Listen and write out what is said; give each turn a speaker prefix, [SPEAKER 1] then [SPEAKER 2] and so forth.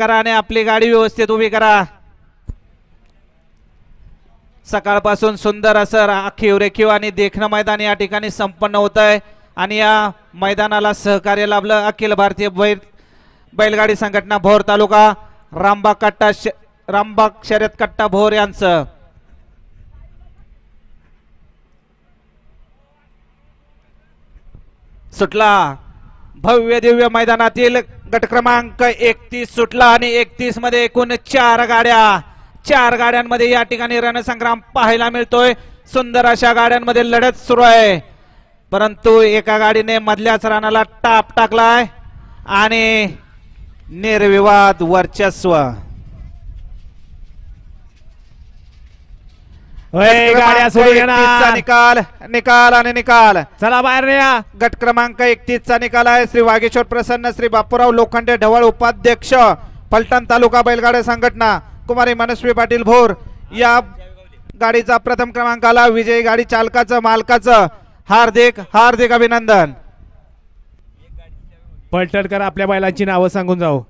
[SPEAKER 1] करा आणि आपली गाडी व्यवस्थित उभी करा. सकाळपासून सुंदर असं राखीव रेखीव आणि देखणं मैदान या ठिकाणी संपन्न होत आहे आणि या मैदानाला सहकार्य लाभलं अखिल भारतीय बैलगाडी संघटना भोर तालुका रामबाग शर्यत कट्टा भोर यांचं. सुटला भव्य दिव्य मैदानातील गट क्रमांक 31 सुटला आणि 31 मध्ये एकूण 4 गाड्यांमध्ये या ठिकाणी रणसंग्राम पाहायला मिळतोय. सुंदर अशा गाड्यांमध्ये लढत सुरू आहे परंतु एका गाडीने मधल्याच रानाला टाप टाकलाय आणि निर्विवाद वर्चस्व.
[SPEAKER 2] गाड्या सोडू घेणार.
[SPEAKER 1] निकाल
[SPEAKER 2] चला बाहेर या.
[SPEAKER 1] गट क्रमांक 31 चा निकाल आहे. श्री वागेश्वर प्रसन्न श्री बापूराव लोखंडे ढवळ उपाध्यक्ष फलटण तालुका बैलगाडा संघटना कुमारी मनस्वी पाटील भोर या गाडीचा प्रथम क्रमांकाला विजयी गाडी चालकाचं मालकाचं हार्दिक अभिनंदन.
[SPEAKER 2] पलटणकर आपल्या बैलांची नावं सांगून जाऊ.